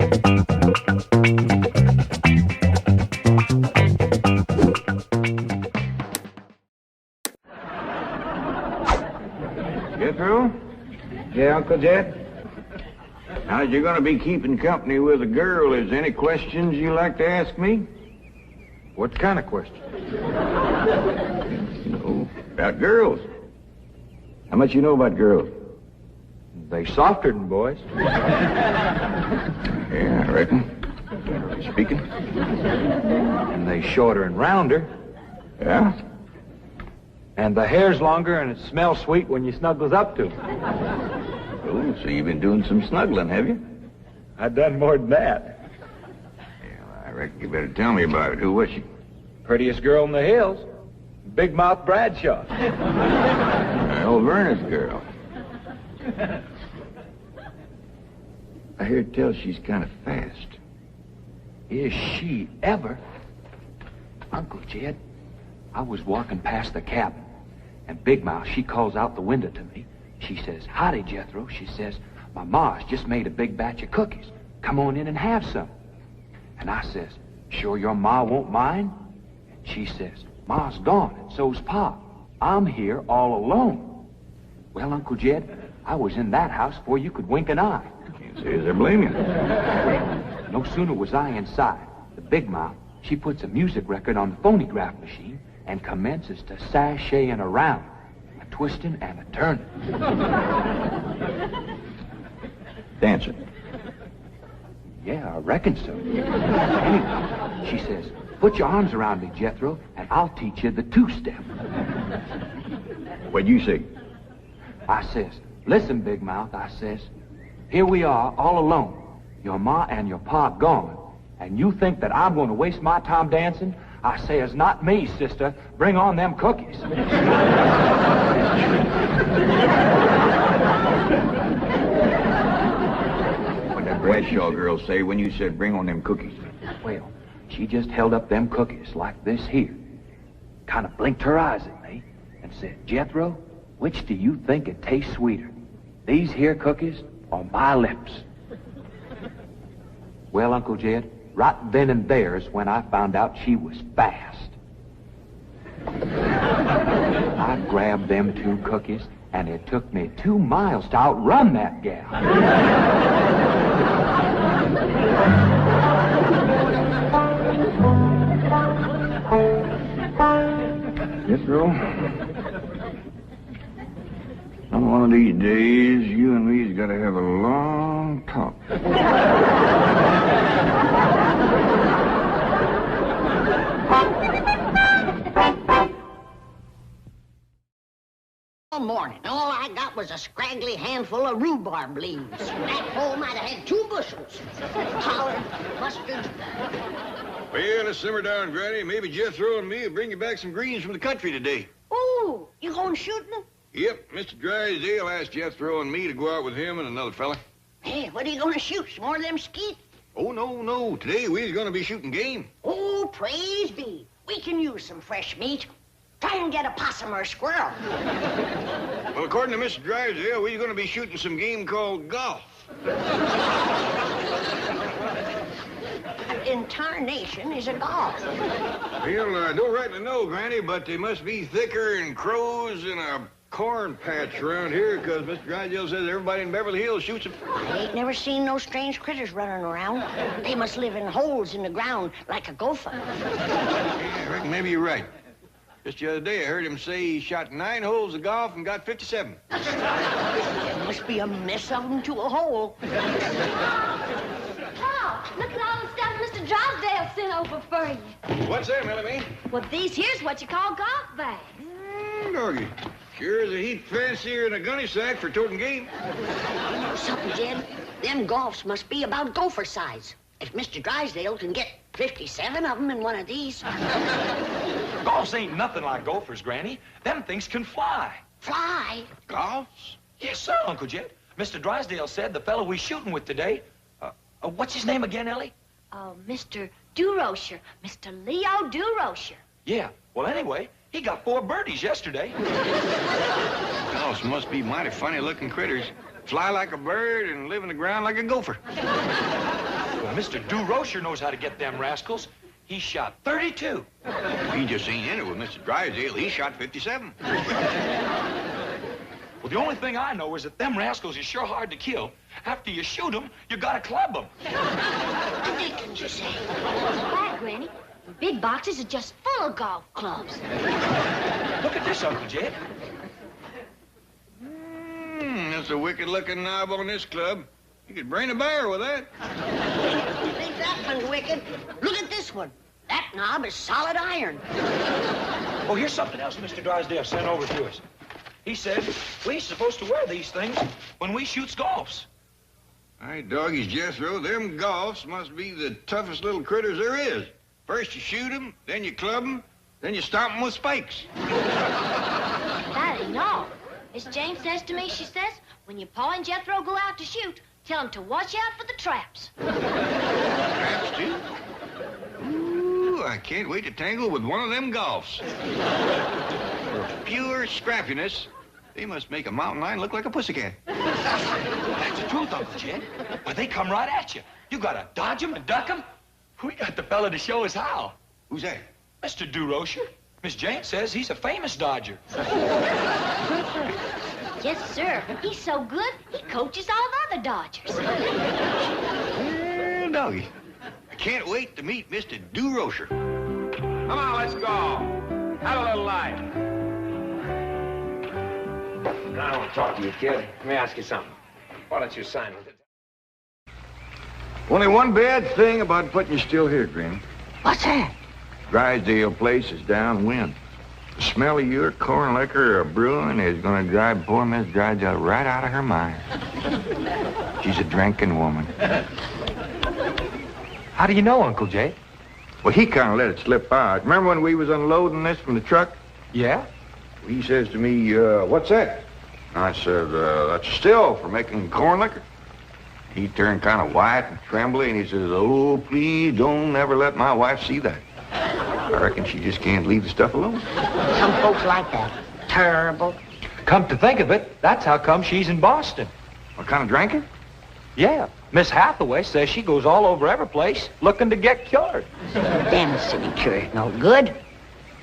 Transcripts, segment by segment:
Get through? Yeah, Uncle Jed? Now, you're going to be keeping company with a girl. Is there any questions you like to ask me? What kind of question? You know, about girls. How much you know about girls? They softer than boys. Yeah, I reckon. Generally speaking. And they shorter and rounder. Yeah? And the hair's longer and it smells sweet when you snuggles up to 'em. Oh, so you've been doing some snuggling, have you? I've done more than that. Yeah, I reckon you better tell me about it. Who was she? Prettiest girl in the hills. Big Mouth Bradshaw. Old Verner's girl. I hear tell she's kind of fast. Is she ever? Uncle Jed, I was walking past the cabin, and Big Mouth, she calls out the window to me. She says, "Howdy, Jethro." She says, "My ma's just made a big batch of cookies. Come on in and have some." And I says, "Sure your ma won't mind?" And she says, "Ma's gone, and so's Pa. I'm here all alone." Well, Uncle Jed, I was in that house before you could wink an eye. Can't say as I blame you. No sooner was I inside, the Big Mouth, she puts a music record on the phonograph machine and commences to sashaying around, a twisting and a turning. Dancing. Yeah, I reckon so. Anyway, she says, "Put your arms around me, Jethro, and I'll teach you the two-step." What'd you say? I says, "Listen, Big Mouth," I says, "here we are all alone. Your ma and your pa gone. And you think that I'm going to waste my time dancing?" I says, "Not me, sister. Bring on them cookies." What'd that Bradshaw girl say when you said bring on them cookies? Well, she just held up them cookies like this here, kind of blinked her eyes at me, and said, "Jethro, which do you think it tastes sweeter, these here cookies or my lips?" Well, Uncle Jed, right then and there's when I found out she was fast. I grabbed them two cookies, and it took me 2 miles to outrun that gal. Jethro, on one of these days, you and me's got to have a long talk. All morning, all I got was a scraggly handful of rhubarb leaves. That hole might have had 2 bushels. Collard, mustard. Well, let's simmer down, Granny. Maybe Jethro and me will bring you back some greens from the country today. Oh, you going shooting? Yep, Mr. Drysdale asked Jethro and me to go out with him and another fella. Hey, what are you going to shoot? Some more of them skeet? Oh, no. Today we're going to be shooting game. Oh, praise be. We can use some fresh meat. Try and get a possum or a squirrel. Well, according to Mr. Drysdale, we're going to be shooting some game called golf. Intarnation is a golf. Well, I don't rightly know, Granny, but they must be thicker than crows in a corn patch around here, because Mr. Drysdale says everybody in Beverly Hills shoots them. I ain't never seen no strange critters running around. They must live in holes in the ground like a gopher. Yeah, I reckon maybe you're right. Just the other day, I heard him say he shot 9 holes of golf and got 57. There must be a mess of them to a hole. Oh, look at all the stuff Mr. Drysdale sent over for you. What's that, Melanie? Well, these here's what you call golf bags. Doggy. Sure is a heap fancier than a gunny sack for toting game. Something, Jed. Them golfs must be about gopher size. If Mr. Drysdale can get 57 of them in one of these. Golfs ain't nothing like gophers, Granny. Them things can fly. Fly? Golfs? Yes, sir, Uncle Jed. Mr. Drysdale said the fellow we're shooting with today, what's his name again, Ellie? Oh, Mr. Durocher. Mr. Leo Durocher. Yeah, well, anyway, he got 4 birdies yesterday. Golfs must be mighty funny-looking critters. Fly like a bird and live in the ground like a gopher. Mr. DeRocher knows how to get them rascals. He shot 32. He just ain't in it with Mr. Drysdale. He shot 57. Well, the only thing I know is that them rascals is sure hard to kill. After you shoot them, you gotta club them. The dickens, you say? Why, Granny? The big boxes are just full of golf clubs. Look at this, Uncle Jed. That's a wicked-looking knob on this club. You could brain a bear with that. You think that one's wicked? Look at this one. That knob is solid iron. Oh, here's something else Mr. Drysdale sent over to us. He said we're supposed to wear these things when we shoots golfs. All right, doggies, Jethro, them golfs must be the toughest little critters there is. First you shoot them, then you club them, then you stomp them with spikes. That ain't all. Miss Jane says to me, she says, when your pa and Jethro go out to shoot, tell them to watch out for the traps. Traps, too? Ooh, I can't wait to tangle with one of them golfs. Pure scrappiness. They must make a mountain lion look like a pussycat. That's the truth, Uncle Jed. But they come right at you. You gotta dodge them and duck them. We got the fella to show us how. Who's that? Mr. DeRocher. Miss Jane says he's a famous dodger. Yes, sir. He's so good, he coaches all the other dodgers. Well, doggy, I can't wait to meet Mr. DeRocher. Come on, let's go. Have a little life. I want to talk to you, kid. Let me ask you something. Why don't you sign with it? Only one bad thing about putting you still here, Granny. What's that? Drysdale place is downwind. The smell of your corn liquor brewing is going to drive poor Miss Drysdale right out of her mind. She's a drinking woman. How do you know, Uncle Jay? Well, he kind of let it slip out. Remember when we was unloading this from the truck? Yeah? He says to me, what's that? I said, that's a still for making corn liquor. He turned kind of white and trembly, and he says, oh, please don't ever let my wife see that. I reckon she just can't leave the stuff alone. Some folks like that. Terrible. Come to think of it, that's how come she's in Boston. What kind of drinker? Yeah. Miss Hathaway says she goes all over every place looking to get cured. Them city cure's no good.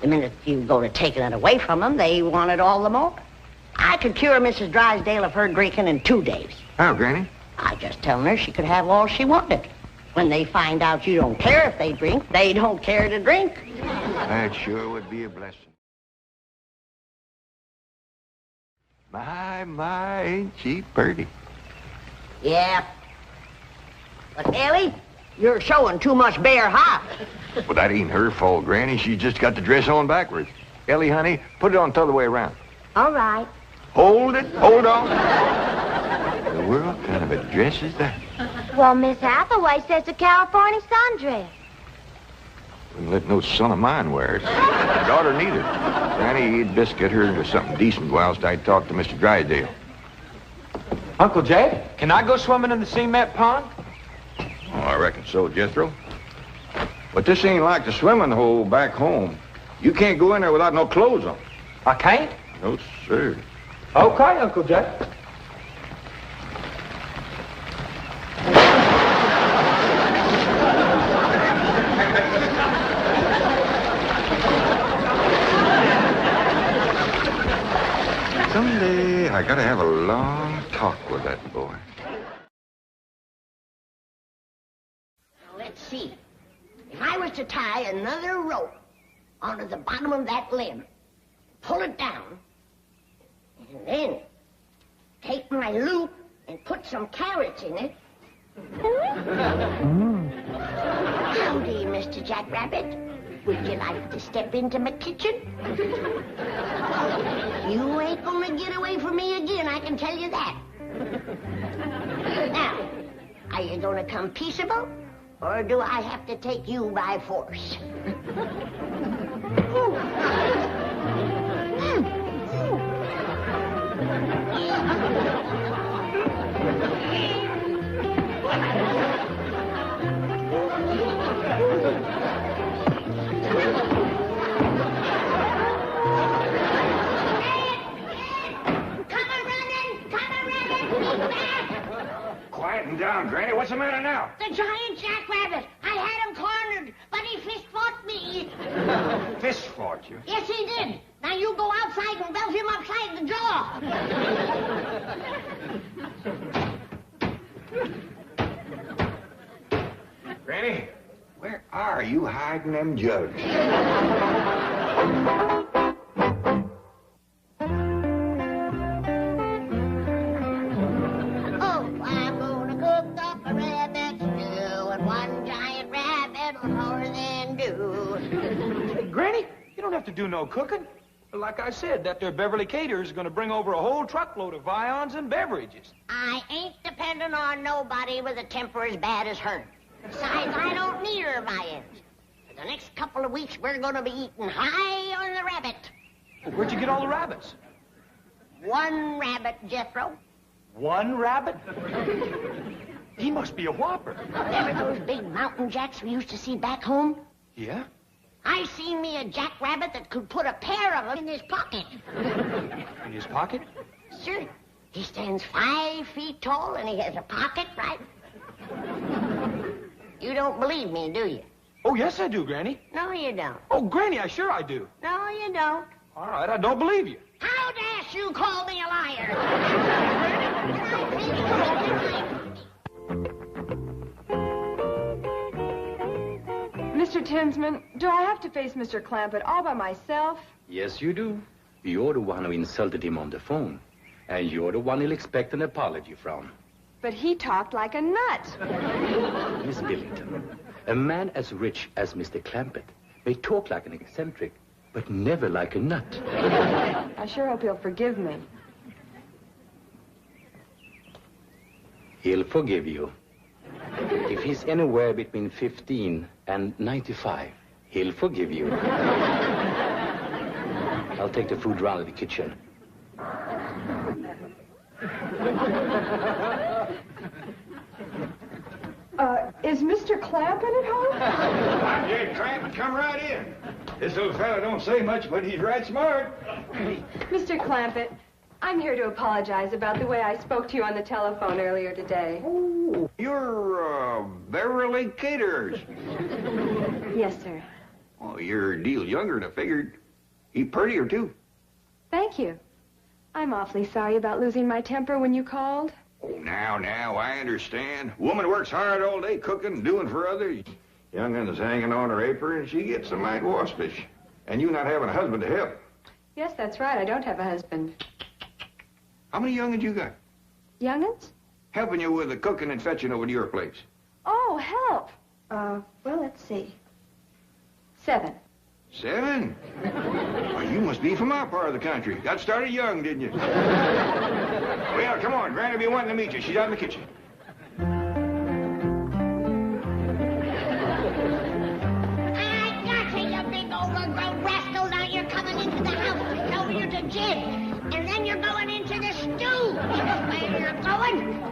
The minute you go to taking it away from them, they want it all the more. I could cure Mrs. Drysdale of her drinking in 2 days. How, Granny? I just telling her she could have all she wanted. When they find out you don't care if they drink, they don't care to drink. That sure would be a blessing. My, ain't she pretty? Yeah. But, Ellie, you're showing too much bare hop. Well, that ain't her fault, Granny. She just got the dress on backwards. Ellie, honey, put it on the other way around. All right. Hold it. Hold on. The world kind of a dress is that? Well, Miss Hathaway says a California sundress. Wouldn't let no son of mine wear it. Daughter neither. Granny, you'd best get her into something decent whilst I talk to Mr. Drysdale. Uncle Jay, can I go swimming in the cement pond? Oh, I reckon so, Jethro. But this ain't like the swimming hole back home. You can't go in there without no clothes on. I can't? No, sir. Okay, Uncle Jay. Someday I gotta have a long talk with that boy. Now, let's see. If I was to tie another rope onto the bottom of that limb, pull it down, and then take my loop and put some carrots in it. Howdy, Mr. Jackrabbit. Would you like to step into my kitchen? You ain't gonna get away from me again, I can tell you that. Now, are you gonna come peaceable, or do I have to take you by force? Quieten down, Granny. What's the the matter now? The giant jackrabbit. I had him cornered, but he fist fought me. Fist fought you. Yes, he did. Now you go outside and belt him upside the jaw. Granny, where are you hiding them jugs? Oh, I'm gonna cook up a rabbit stew, and one giant rabbit will more than do. Granny, you don't have to do no cooking. Like I said, that there Beverly Caterers is going to bring over a whole truckload of viands and beverages. I ain't depending on nobody with a temper as bad as her. Besides, I don't need her viands. For the next couple of weeks, we're gonna be eating high on the rabbit. Well, where'd you get all the rabbits? One rabbit, Jethro. One rabbit? He must be a whopper. Remember those big mountain jacks we used to see back home? Yeah? I seen me a jackrabbit that could put a pair of them in his pocket. In his pocket? Sure. He stands 5 feet tall and he has a pocket right. You don't believe me, do you? Oh, yes, I do, Granny. No, you don't. Oh, Granny, I do. No, you don't. All right, I don't believe you. How dare you call me a liar? Mr. Tinsman, do I have to face Mr. Clampett all by myself? Yes, you do. You're the one who insulted him on the phone. And you're the one he'll expect an apology from. But he talked like a nut. Miss Billington, a man as rich as Mr. Clampett may talk like an eccentric, but never like a nut. I sure hope he'll forgive me. He'll forgive you. If he's anywhere between 15 and 95, he'll forgive you. I'll take the food round to the kitchen. Is Mr. Clampett at home? I'm Jed Clamp. Come right in. This little fella don't say much, but he's right smart. Mr. Clampett, I'm here to apologize about the way I spoke to you on the telephone earlier today. Oh, you're, Beverly Caterers. Yes, sir. Oh, you're a deal younger than I figured. You prettier, too. Thank you. I'm awfully sorry about losing my temper when you called. Oh, now, I understand. Woman works hard all day cooking, doing for others. Young'un's hanging on her apron, and she gets a mite waspish. And you not having a husband to help. Yes, that's right. I don't have a husband. How many young'uns you got? Young'uns? Helping you with the cooking and fetching over to your place. Oh, help. Well, let's see. 7. 7? Well, you must be from our part of the country. Got started young, didn't you? Well, come on. Granny be wanting to meet you. She's out in the kitchen. I got you, you big overgrown rascal. Now you're coming into the house to show you to Jed. And then you're going into the stew. That's where you're going.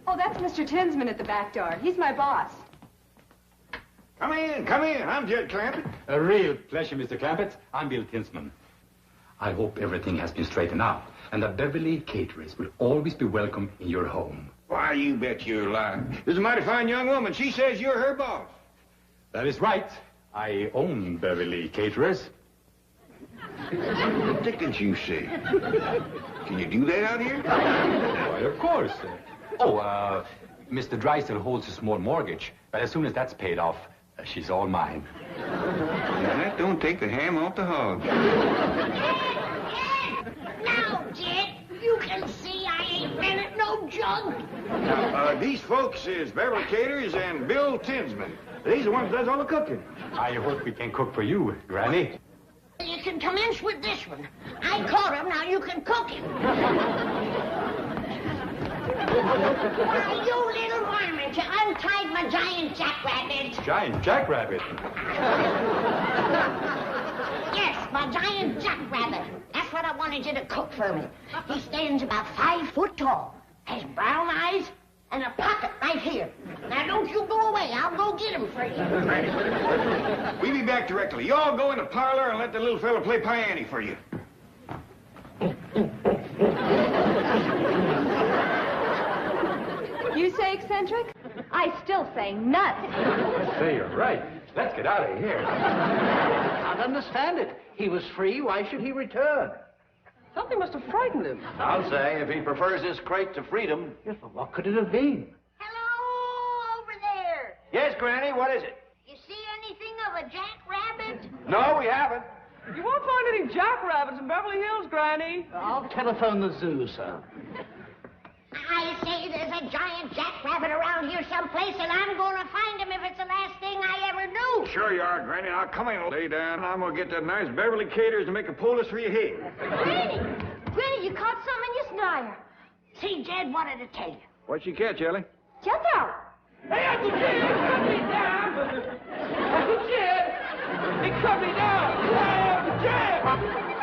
Oh, that's Mr. Tinsman at the back door. He's my boss. Come in, come in. I'm Jed Clampett. A real pleasure, Mr. Clampett. I'm Bill Tinsman. I hope everything has been straightened out, and that Beverly Caterers will always be welcome in your home. Why, you bet you're lying. This is a mighty fine young woman. She says you're her boss. That is right. I own Beverly Caterers. What did you say? Can you do that out here? Why, of course. Mr. Drysdale holds a small mortgage, but as soon as that's paid off, she's all mine. Now, that don't take the ham off the hog. Now, Jed, you can see I ain't been at no jug. Now, these folks is Beverly Caterers and Bill Tinsman. These are the ones that does all the cooking. I hope we can cook for you, Granny. You can commence with this one. I caught him, now you can cook him. Now, you little varmint, you untied my giant jackrabbit. Giant jackrabbit. Yes, my giant jackrabbit. That's what I wanted you to cook for me. He stands about 5 foot tall, has brown eyes, and a pocket right here. Now, don't you go away. I'll go get him for you. We'll be back directly. You all go in the parlor and let the little fella play piano for you. you say eccentric? I still say nuts. Say, you're right. Let's get out of here. I can't understand it. He was free. Why should he return? Something must have frightened him. I'll say, if he prefers his crate to freedom. Yes, but what could it have been? Hello, over there. Yes, Granny, what is it? You see anything of a jackrabbit? No, we haven't. You won't find any jackrabbits in Beverly Hills, Granny. I'll telephone the zoo, sir. I say there's a giant jackrabbit around here someplace, and I'm going to find him if it's the last thing I ever do. Sure you are, Granny. Now, come in, lay down. I'm going to get that nice Beverly Caters to make a poultice for your head. Granny, you caught something in your snire. See, Jed wanted to tell you. What'd she catch, Ellie? Jethro! Hey, Uncle Jed, cut me down. Uncle Jed, he cut me down. Hey, Uncle Jed.